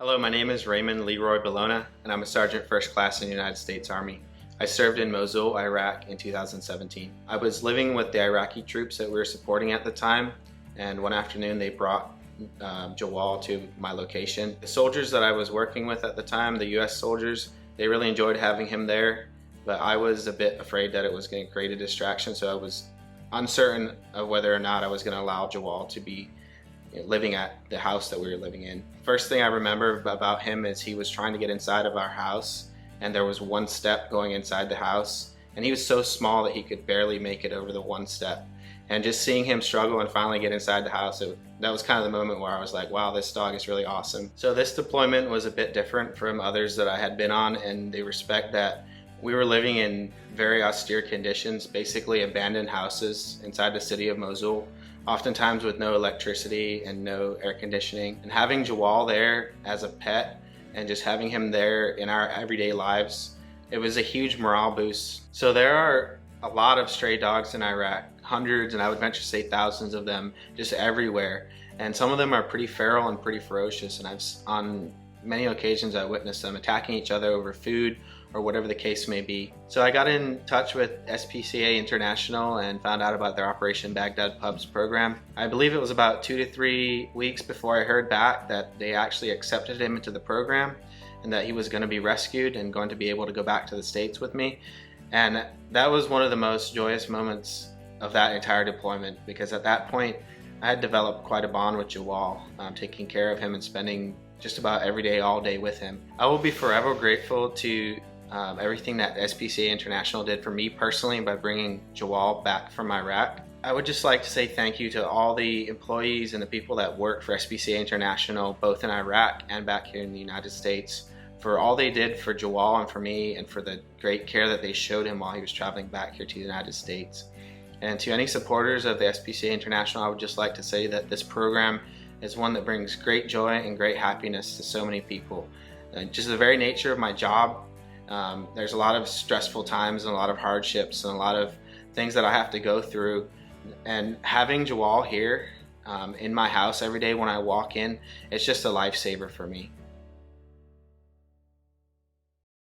Hello, my name is Raymond Leroy Bologna, and I'm a Sergeant First Class in the United States Army. I served in Mosul, Iraq in 2017. I was living with the Iraqi troops that we were supporting at the time, and one afternoon they brought Jawal to my location. The soldiers that I was working with at the time, the US soldiers, they really enjoyed having him there, but I was a bit afraid that it was going to create a distraction, so I was uncertain of whether or not I was going to allow Jawal to be living at the house that we were living in. First thing I remember about him is he was trying to get inside of our house, and there was one step going inside the house, and he was so small that he could barely make it over the one step. And just seeing him struggle and finally get inside the house, that was kind of the moment where I was like, wow, this dog is really awesome. So this deployment was a bit different from others that I had been on in the respect that we were living in very austere conditions, basically abandoned houses inside the city of Mosul, oftentimes with no electricity and no air conditioning. And having Jawal there as a pet and just having him there in our everyday lives, it was a huge morale boost. So there are a lot of stray dogs in Iraq, hundreds, and I would venture to say thousands of them, just everywhere. And some of them are pretty feral and pretty ferocious, and on many occasions I witnessed them attacking each other over food or whatever the case may be. So I got in touch with SPCA International and found out about their Operation Baghdad Pups program. I believe it was about 2 to 3 weeks before I heard back that they actually accepted him into the program and that he was going to be rescued and going to be able to go back to the States with me. And that was one of the most joyous moments of that entire deployment, because at that point I had developed quite a bond with Jawal, taking care of him and spending just about every day, all day with him. I will be forever grateful to everything that SPCA International did for me personally by bringing Jawal back from Iraq. I would just like to say thank you to all the employees and the people that work for SPCA International, both in Iraq and back here in the United States, for all they did for Jawal and for me, and for the great care that they showed him while he was traveling back here to the United States. And to any supporters of the SPCA International, I would just like to say that this program is one that brings great joy and great happiness to so many people. Just the very nature of my job, there's a lot of stressful times and a lot of hardships and a lot of things that I have to go through. And having Jawal here in my house every day when I walk in, it's just a lifesaver for me.